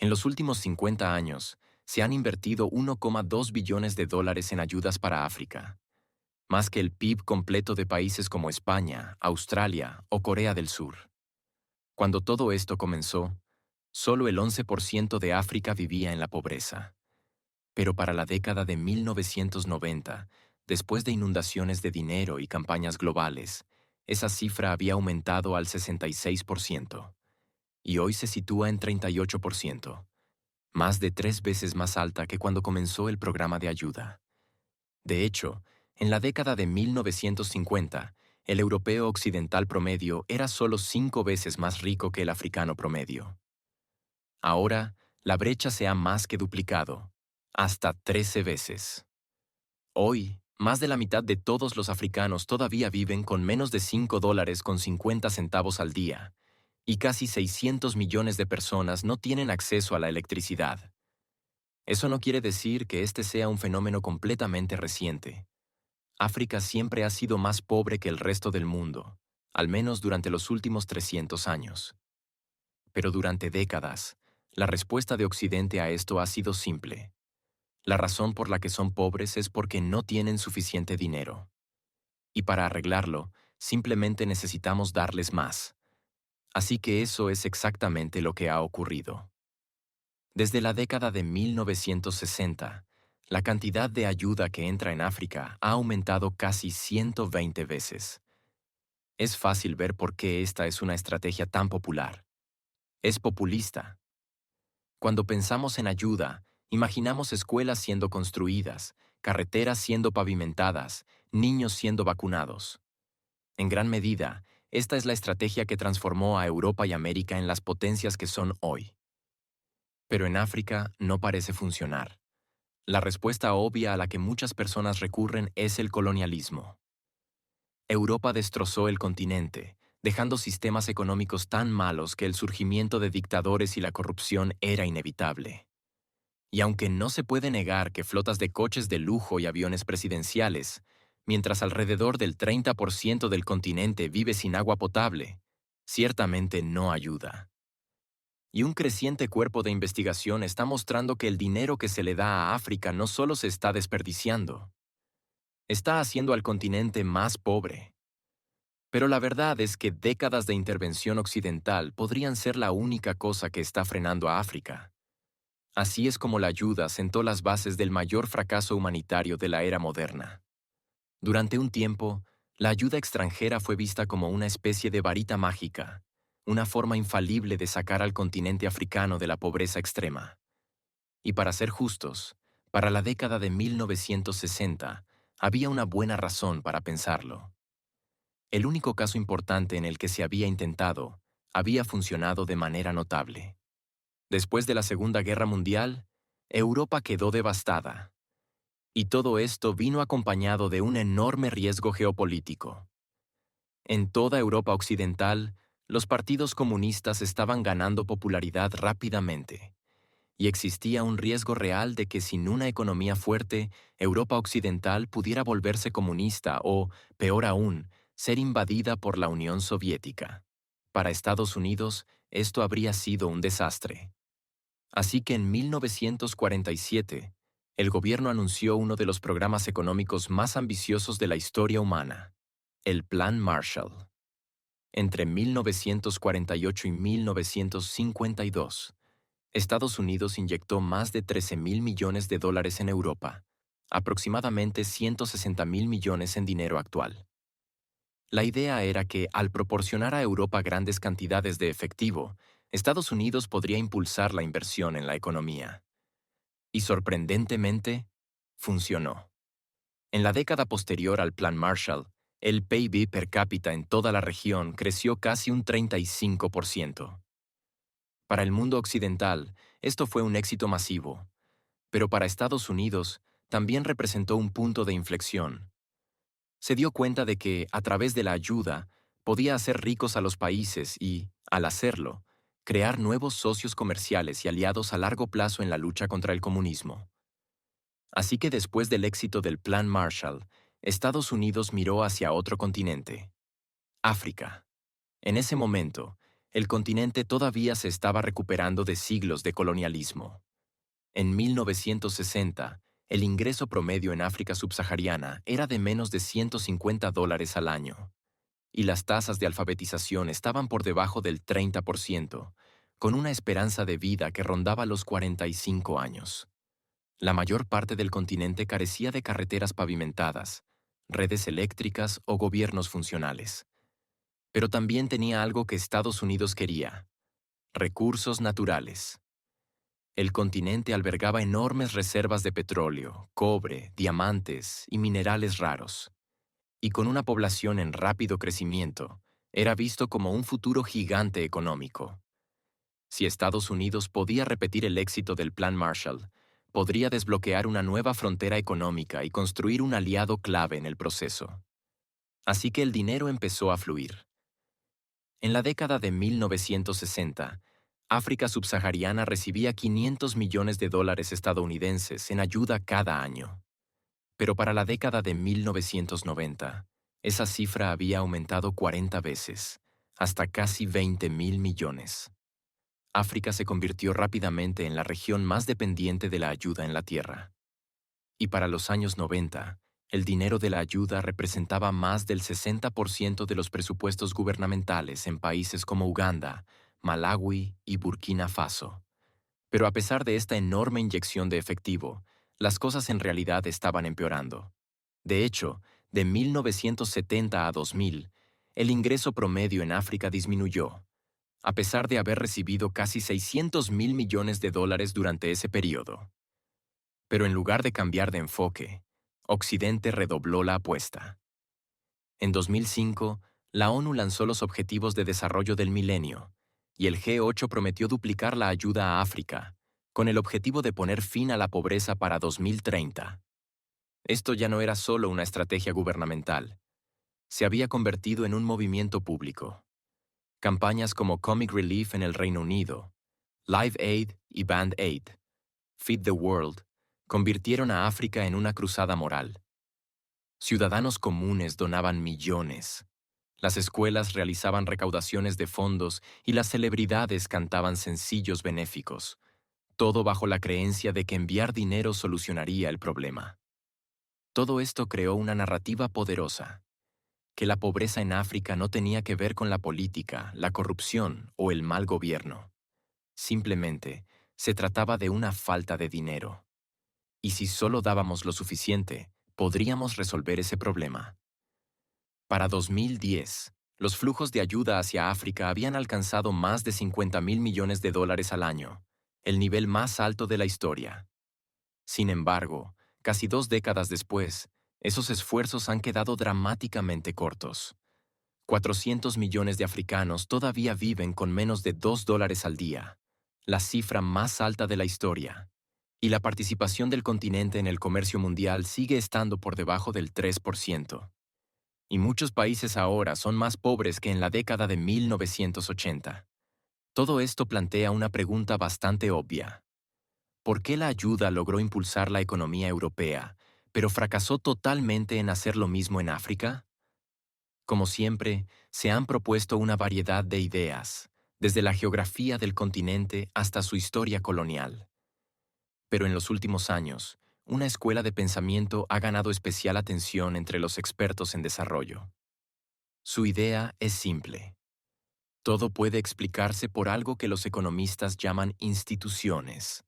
En los últimos 50 años, se han invertido 1,2 billones de dólares en ayudas para África, más que el PIB completo de países como España, Australia o Corea del Sur. Cuando todo esto comenzó, solo el 11% de África vivía en la pobreza. Pero para la década de 1990, después de inundaciones de dinero y campañas globales, esa cifra había aumentado al 66% y hoy se sitúa en 38%, más de 3 veces más alta que cuando comenzó el programa de ayuda. De hecho, en la década de 1950, el europeo occidental promedio era solo 5 veces más rico que el africano promedio. Ahora, la brecha se ha más que duplicado, hasta 13 veces. Hoy, más de la mitad de todos los africanos todavía viven con menos de $5,50 al día, y casi 600 millones de personas no tienen acceso a la electricidad. Eso no quiere decir que este sea un fenómeno completamente reciente. África siempre ha sido más pobre que el resto del mundo, al menos durante los últimos 300 años. Pero durante décadas, la respuesta de Occidente a esto ha sido simple. La razón por la que son pobres es porque no tienen suficiente dinero. Y para arreglarlo, simplemente necesitamos darles más. Así que eso es exactamente lo que ha ocurrido. Desde la década de 1960, la cantidad de ayuda que entra en África ha aumentado casi 120 veces. Es fácil ver por qué esta es una estrategia tan popular. Es populista. Cuando pensamos en ayuda, imaginamos escuelas siendo construidas, carreteras siendo pavimentadas, niños siendo vacunados. En gran medida, esta es la estrategia que transformó a Europa y América en las potencias que son hoy. Pero en África no parece funcionar. La respuesta obvia a la que muchas personas recurren es el colonialismo. Europa destrozó el continente, dejando sistemas económicos tan malos que el surgimiento de dictadores y la corrupción era inevitable. Y aunque no se puede negar que flotas de coches de lujo y aviones presidenciales, mientras alrededor del 30% del continente vive sin agua potable, ciertamente no ayuda. Y un creciente cuerpo de investigación está mostrando que el dinero que se le da a África no solo se está desperdiciando, está haciendo al continente más pobre. Pero la verdad es que décadas de intervención occidental podrían ser la única cosa que está frenando a África. Así es como la ayuda sentó las bases del mayor fracaso humanitario de la era moderna. Durante un tiempo, la ayuda extranjera fue vista como una especie de varita mágica, una forma infalible de sacar al continente africano de la pobreza extrema. Y para ser justos, para la década de 1960, había una buena razón para pensarlo. El único caso importante en el que se había intentado había funcionado de manera notable. Después de la Segunda Guerra Mundial, Europa quedó devastada. Y todo esto vino acompañado de un enorme riesgo geopolítico. En toda Europa occidental, los partidos comunistas estaban ganando popularidad rápidamente, y existía un riesgo real de que sin una economía fuerte, Europa occidental pudiera volverse comunista o, peor aún, ser invadida por la Unión Soviética. Para Estados Unidos, esto habría sido un desastre. Así que en 1947, el gobierno anunció uno de los programas económicos más ambiciosos de la historia humana, el Plan Marshall. Entre 1948 y 1952, Estados Unidos inyectó más de 13.000 millones de dólares en Europa, aproximadamente 160.000 millones en dinero actual. La idea era que, al proporcionar a Europa grandes cantidades de efectivo, Estados Unidos podría impulsar la inversión en la economía. Y sorprendentemente, funcionó. En la década posterior al Plan Marshall, el PIB per cápita en toda la región creció casi un 35%. Para el mundo occidental, esto fue un éxito masivo, pero para Estados Unidos también representó un punto de inflexión. Se dio cuenta de que, a través de la ayuda, podía hacer ricos a los países y, al hacerlo, crear nuevos socios comerciales y aliados a largo plazo en la lucha contra el comunismo. Así que después del éxito del Plan Marshall, Estados Unidos miró hacia otro continente, África. En ese momento, el continente todavía se estaba recuperando de siglos de colonialismo. En 1960, el ingreso promedio en África subsahariana era de menos de $150 al año, y las tasas de alfabetización estaban por debajo del 30%, con una esperanza de vida que rondaba los 45 años. La mayor parte del continente carecía de carreteras pavimentadas, redes eléctricas o gobiernos funcionales. Pero también tenía algo que Estados Unidos quería: recursos naturales. El continente albergaba enormes reservas de petróleo, cobre, diamantes y minerales raros. Y con una población en rápido crecimiento, era visto como un futuro gigante económico. Si Estados Unidos podía repetir el éxito del Plan Marshall, podría desbloquear una nueva frontera económica y construir un aliado clave en el proceso. Así que el dinero empezó a fluir. En la década de 1960, África subsahariana recibía $500 millones estadounidenses en ayuda cada año. Pero para la década de 1990, esa cifra había aumentado 40 veces, hasta casi 20.000 millones. África se convirtió rápidamente en la región más dependiente de la ayuda en la Tierra. Y para los años 90, el dinero de la ayuda representaba más del 60% de los presupuestos gubernamentales en países como Uganda, Malawi y Burkina Faso. Pero a pesar de esta enorme inyección de efectivo, las cosas en realidad estaban empeorando. De hecho, de 1970 a 2000, el ingreso promedio en África disminuyó, a pesar de haber recibido casi $600.000 millones durante ese periodo. Pero en lugar de cambiar de enfoque, Occidente redobló la apuesta. En 2005, la ONU lanzó los Objetivos de Desarrollo del Milenio, y el G8 prometió duplicar la ayuda a África, con el objetivo de poner fin a la pobreza para 2030. Esto ya no era solo una estrategia gubernamental, se había convertido en un movimiento público. Campañas como Comic Relief en el Reino Unido, Live Aid y Band Aid, Feed the World, convirtieron a África en una cruzada moral. Ciudadanos comunes donaban millones. Las escuelas realizaban recaudaciones de fondos y las celebridades cantaban sencillos benéficos, todo bajo la creencia de que enviar dinero solucionaría el problema. Todo esto creó una narrativa poderosa, que la pobreza en África no tenía que ver con la política, la corrupción o el mal gobierno. Simplemente, se trataba de una falta de dinero. Y si solo dábamos lo suficiente, podríamos resolver ese problema. Para 2010, los flujos de ayuda hacia África habían alcanzado más de $50.000 millones al año, el nivel más alto de la historia. Sin embargo, casi 2 décadas después, esos esfuerzos han quedado dramáticamente cortos. 400 millones de africanos todavía viven con menos de $2 al día, la cifra más alta de la historia. Y la participación del continente en el comercio mundial sigue estando por debajo del 3%. Y muchos países ahora son más pobres que en la década de 1980. Todo esto plantea una pregunta bastante obvia. ¿Por qué la ayuda logró impulsar la economía europea, pero fracasó totalmente en hacer lo mismo en África? Como siempre, se han propuesto una variedad de ideas, desde la geografía del continente hasta su historia colonial. Pero en los últimos años, una escuela de pensamiento ha ganado especial atención entre los expertos en desarrollo. Su idea es simple. Todo puede explicarse por algo que los economistas llaman instituciones.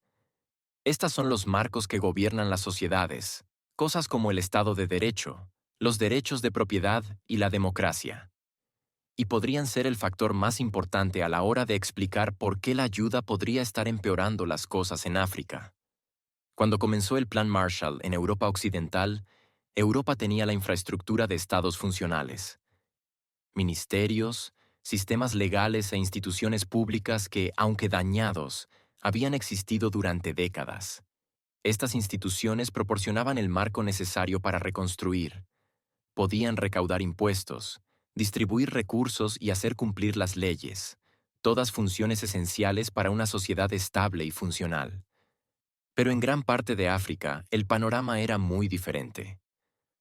Estas son los marcos que gobiernan las sociedades, cosas como el Estado de Derecho, los derechos de propiedad y la democracia. Y podrían ser el factor más importante a la hora de explicar por qué la ayuda podría estar empeorando las cosas en África. Cuando comenzó el Plan Marshall en Europa Occidental, Europa tenía la infraestructura de estados funcionales. Ministerios, sistemas legales e instituciones públicas que, aunque dañados, habían existido durante décadas. Estas instituciones proporcionaban el marco necesario para reconstruir. Podían recaudar impuestos, distribuir recursos y hacer cumplir las leyes, todas funciones esenciales para una sociedad estable y funcional. Pero en gran parte de África, el panorama era muy diferente.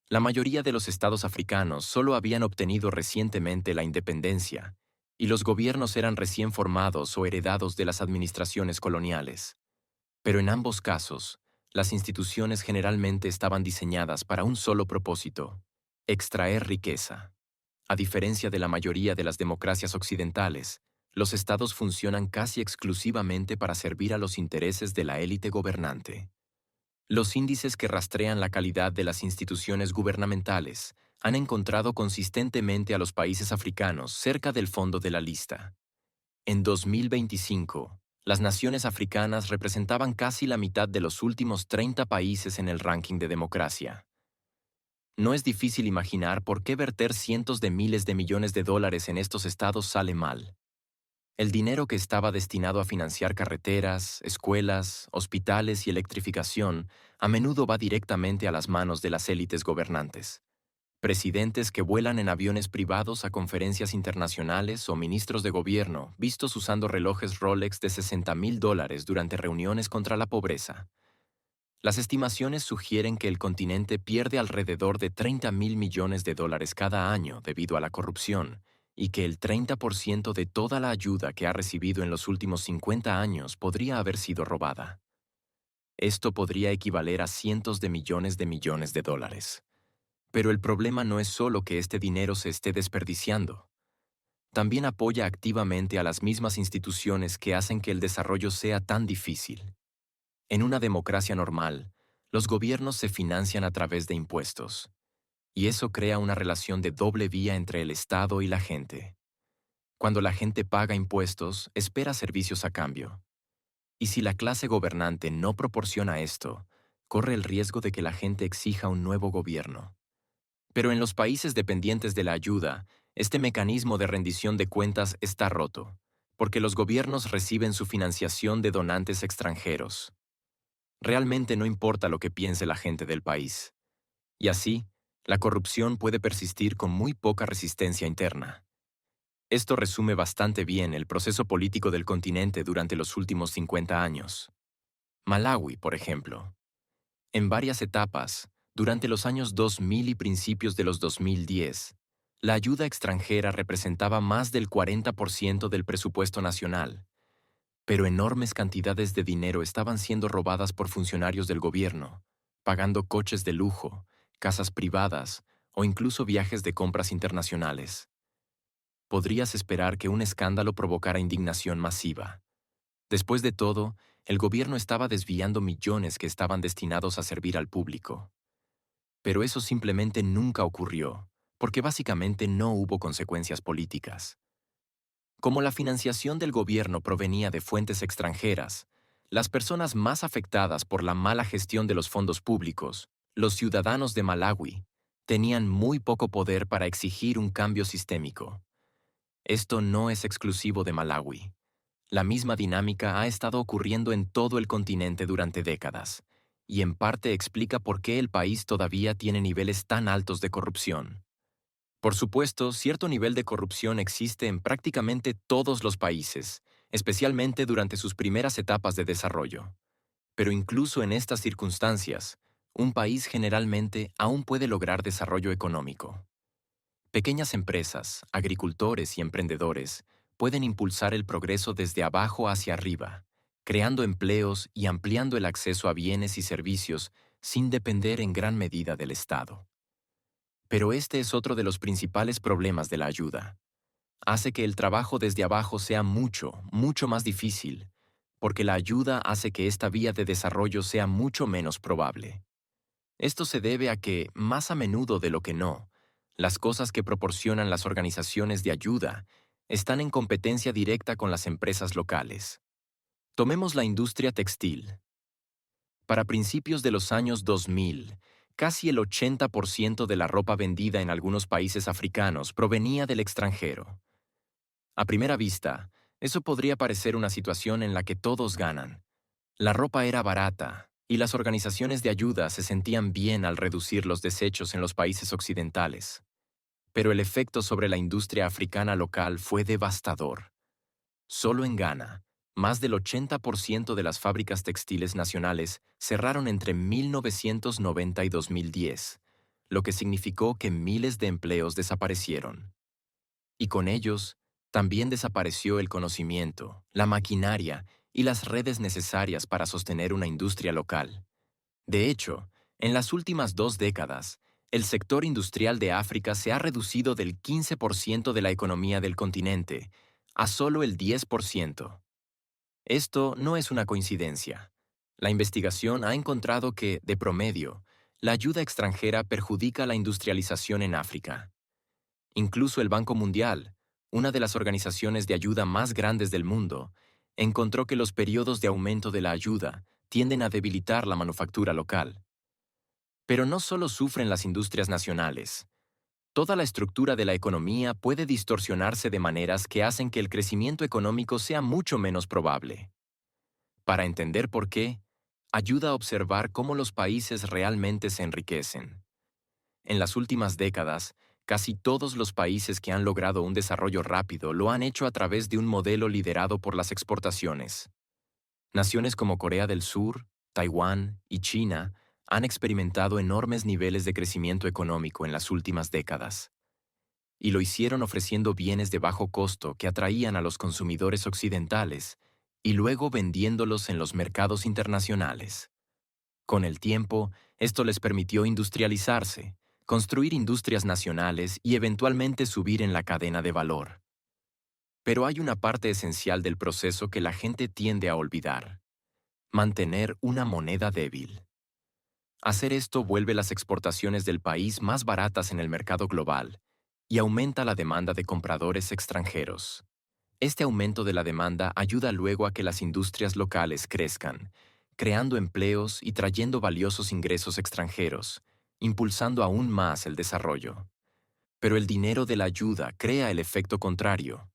La mayoría de los estados africanos solo habían obtenido recientemente la independencia, y los gobiernos eran recién formados o heredados de las administraciones coloniales. Pero en ambos casos, las instituciones generalmente estaban diseñadas para un solo propósito: extraer riqueza. A diferencia de la mayoría de las democracias occidentales, los estados funcionan casi exclusivamente para servir a los intereses de la élite gobernante. Los índices que rastrean la calidad de las instituciones gubernamentales han encontrado consistentemente a los países africanos cerca del fondo de la lista. En 2025, las naciones africanas representaban casi la mitad de los últimos 30 países en el ranking de democracia. No es difícil imaginar por qué verter cientos de miles de millones de dólares en estos estados sale mal. El dinero que estaba destinado a financiar carreteras, escuelas, hospitales y electrificación a menudo va directamente a las manos de las élites gobernantes. Presidentes que vuelan en aviones privados a conferencias internacionales o ministros de gobierno vistos usando relojes Rolex de $60,000 durante reuniones contra la pobreza. Las estimaciones sugieren que el continente pierde alrededor de $30,000 millones cada año debido a la corrupción, y que el 30% de toda la ayuda que ha recibido en los últimos 50 años podría haber sido robada. Esto podría equivaler a cientos de millones de dólares. Pero el problema no es solo que este dinero se esté desperdiciando. También apoya activamente a las mismas instituciones que hacen que el desarrollo sea tan difícil. En una democracia normal, los gobiernos se financian a través de impuestos, y eso crea una relación de doble vía entre el Estado y la gente. Cuando la gente paga impuestos, espera servicios a cambio. Y si la clase gobernante no proporciona esto, corre el riesgo de que la gente exija un nuevo gobierno. Pero en los países dependientes de la ayuda, este mecanismo de rendición de cuentas está roto, porque los gobiernos reciben su financiación de donantes extranjeros. Realmente no importa lo que piense la gente del país. Y así, la corrupción puede persistir con muy poca resistencia interna. Esto resume bastante bien el proceso político del continente durante los últimos 50 años. Malawi, por ejemplo. En varias etapas, durante los años 2000 y principios de los 2010, la ayuda extranjera representaba más del 40% del presupuesto nacional, pero enormes cantidades de dinero estaban siendo robadas por funcionarios del gobierno, pagando coches de lujo, casas privadas o incluso viajes de compras internacionales. Podrías esperar que un escándalo provocara indignación masiva. Después de todo, el gobierno estaba desviando millones que estaban destinados a servir al público. Pero eso simplemente nunca ocurrió, porque básicamente no hubo consecuencias políticas. Como la financiación del gobierno provenía de fuentes extranjeras, las personas más afectadas por la mala gestión de los fondos públicos, los ciudadanos de Malawi, tenían muy poco poder para exigir un cambio sistémico. Esto no es exclusivo de Malawi. La misma dinámica ha estado ocurriendo en todo el continente durante décadas, y en parte explica por qué el país todavía tiene niveles tan altos de corrupción. Por supuesto, cierto nivel de corrupción existe en prácticamente todos los países, especialmente durante sus primeras etapas de desarrollo. Pero incluso en estas circunstancias, un país generalmente aún puede lograr desarrollo económico. Pequeñas empresas, agricultores y emprendedores pueden impulsar el progreso desde abajo hacia arriba, creando empleos y ampliando el acceso a bienes y servicios sin depender en gran medida del Estado. Pero este es otro de los principales problemas de la ayuda. Hace que el trabajo desde abajo sea mucho más difícil, porque la ayuda hace que esta vía de desarrollo sea mucho menos probable. Esto se debe a que, más a menudo de lo que no, las cosas que proporcionan las organizaciones de ayuda están en competencia directa con las empresas locales. Tomemos la industria textil. Para principios de los años 2000, casi el 80% de la ropa vendida en algunos países africanos provenía del extranjero. A primera vista, eso podría parecer una situación en la que todos ganan. La ropa era barata, y las organizaciones de ayuda se sentían bien al reducir los desechos en los países occidentales. Pero el efecto sobre la industria africana local fue devastador. Solo en Ghana, más del 80% de las fábricas textiles nacionales cerraron entre 1990 y 2010, lo que significó que miles de empleos desaparecieron. Y con ellos, También desapareció el conocimiento, la maquinaria y las redes necesarias para sostener una industria local. De hecho, en las últimas 2 décadas, el sector industrial de África se ha reducido del 15% de la economía del continente a solo el 10%. Esto no es una coincidencia. La investigación ha encontrado que, de promedio, la ayuda extranjera perjudica la industrialización en África. Incluso el Banco Mundial, una de las organizaciones de ayuda más grandes del mundo, encontró que los periodos de aumento de la ayuda tienden a debilitar la manufactura local. Pero no solo sufren las industrias nacionales. Toda la estructura de la economía puede distorsionarse de maneras que hacen que el crecimiento económico sea mucho menos probable. Para entender por qué, ayuda a observar cómo los países realmente se enriquecen. En las últimas décadas, casi todos los países que han logrado un desarrollo rápido lo han hecho a través de un modelo liderado por las exportaciones. Naciones como Corea del Sur, Taiwán y China han experimentado enormes niveles de crecimiento económico en las últimas décadas. Y lo hicieron ofreciendo bienes de bajo costo que atraían a los consumidores occidentales y luego vendiéndolos en los mercados internacionales. Con el tiempo, esto les permitió industrializarse, construir industrias nacionales y eventualmente subir en la cadena de valor. Pero hay una parte esencial del proceso que la gente tiende a olvidar: mantener una moneda débil. Hacer esto vuelve las exportaciones del país más baratas en el mercado global y aumenta la demanda de compradores extranjeros. Este aumento de la demanda ayuda luego a que las industrias locales crezcan, creando empleos y trayendo valiosos ingresos extranjeros, impulsando aún más el desarrollo. Pero el dinero de la ayuda crea el efecto contrario.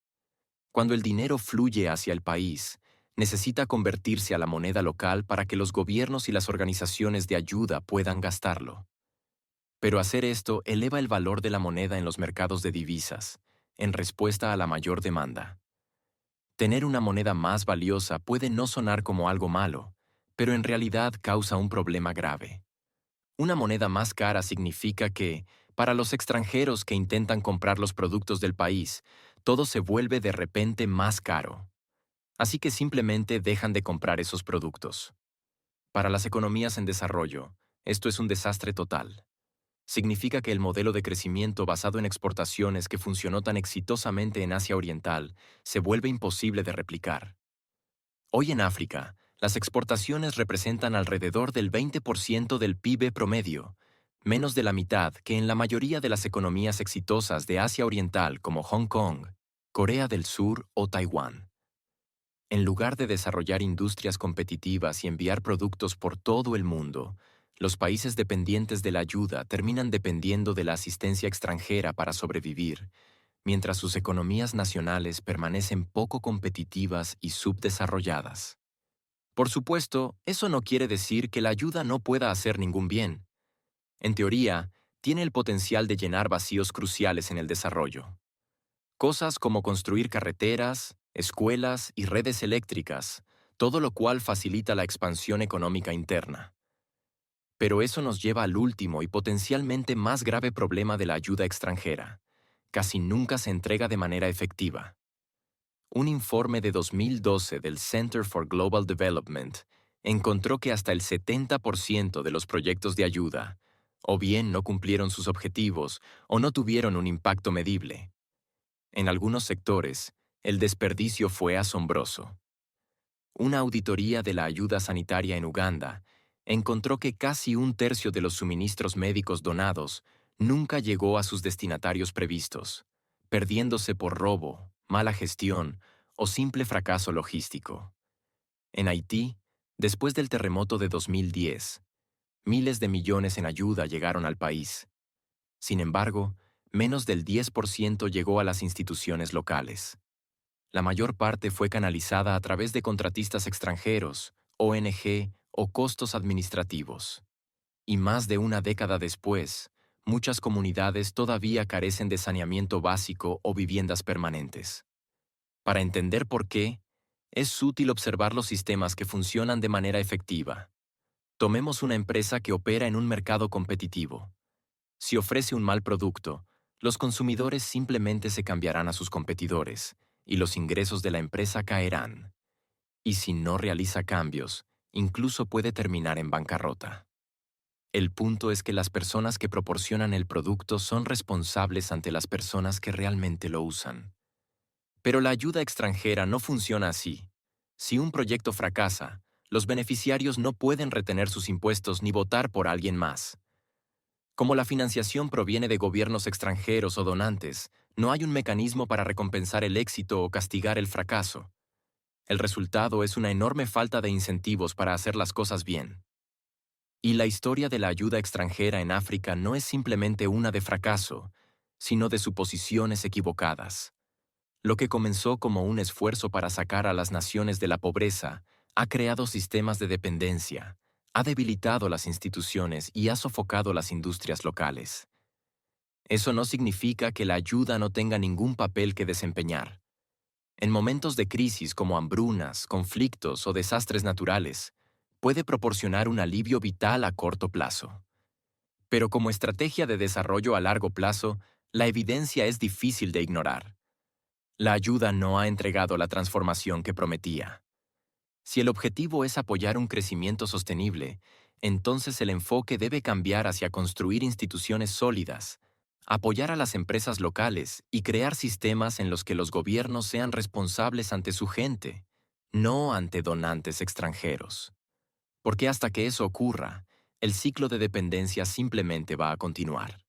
Cuando el dinero fluye hacia el país, necesita convertirse a la moneda local para que los gobiernos y las organizaciones de ayuda puedan gastarlo. Pero hacer esto eleva el valor de la moneda en los mercados de divisas, en respuesta a la mayor demanda. Tener una moneda más valiosa puede no sonar como algo malo, pero en realidad causa un problema grave. Una moneda más cara significa que, para los extranjeros que intentan comprar los productos del país, todo se vuelve de repente más caro. Así que simplemente dejan de comprar esos productos. Para las economías en desarrollo, esto es un desastre total. Significa que el modelo de crecimiento basado en exportaciones que funcionó tan exitosamente en Asia Oriental se vuelve imposible de replicar. Hoy en África, las exportaciones representan alrededor del 20% del PIB promedio, menos de la mitad que en la mayoría de las economías exitosas de Asia Oriental como Hong Kong, Corea del Sur o Taiwán. En lugar de desarrollar industrias competitivas y enviar productos por todo el mundo, los países dependientes de la ayuda terminan dependiendo de la asistencia extranjera para sobrevivir, mientras sus economías nacionales permanecen poco competitivas y subdesarrolladas. Por supuesto, eso no quiere decir que la ayuda no pueda hacer ningún bien. En teoría, tiene el potencial de llenar vacíos cruciales en el desarrollo. Cosas como construir carreteras, escuelas y redes eléctricas, todo lo cual facilita la expansión económica interna. Pero eso nos lleva al último y potencialmente más grave problema de la ayuda extranjera. Casi nunca se entrega de manera efectiva. Un informe de 2012 del Center for Global Development encontró que hasta el 70% de los proyectos de ayuda, o bien no cumplieron sus objetivos o no tuvieron un impacto medible. En algunos sectores, el desperdicio fue asombroso. Una auditoría de la ayuda sanitaria en Uganda encontró que casi un tercio de los suministros médicos donados nunca llegó a sus destinatarios previstos, perdiéndose por robo, mala gestión o simple fracaso logístico. En Haití, después del terremoto de 2010, miles de millones en ayuda llegaron al país. Sin embargo, menos del 10% llegó a las instituciones locales. La mayor parte fue canalizada a través de contratistas extranjeros, ONG o costos administrativos. Y más de una década después, muchas comunidades todavía carecen de saneamiento básico o viviendas permanentes. Para entender por qué, es útil observar los sistemas que funcionan de manera efectiva. Tomemos una empresa que opera en un mercado competitivo. Si ofrece un mal producto, los consumidores simplemente se cambiarán a sus competidores, y los ingresos de la empresa caerán. Y si no realiza cambios, incluso puede terminar en bancarrota. El punto es que las personas que proporcionan el producto son responsables ante las personas que realmente lo usan. Pero la ayuda extranjera no funciona así. Si un proyecto fracasa, los beneficiarios no pueden retener sus impuestos ni votar por alguien más. Como la financiación proviene de gobiernos extranjeros o donantes, no hay un mecanismo para recompensar el éxito o castigar el fracaso. El resultado es una enorme falta de incentivos para hacer las cosas bien. Y la historia de la ayuda extranjera en África no es simplemente una de fracaso, sino de suposiciones equivocadas. Lo que comenzó como un esfuerzo para sacar a las naciones de la pobreza, ha creado sistemas de dependencia, ha debilitado las instituciones y ha sofocado las industrias locales. Eso no significa que la ayuda no tenga ningún papel que desempeñar. En momentos de crisis como hambrunas, conflictos o desastres naturales, puede proporcionar un alivio vital a corto plazo. Pero como estrategia de desarrollo a largo plazo, la evidencia es difícil de ignorar. La ayuda no ha entregado la transformación que prometía. Si el objetivo es apoyar un crecimiento sostenible, entonces el enfoque debe cambiar hacia construir instituciones sólidas, apoyar a las empresas locales y crear sistemas en los que los gobiernos sean responsables ante su gente, no ante donantes extranjeros. Porque hasta que eso ocurra, el ciclo de dependencia simplemente va a continuar.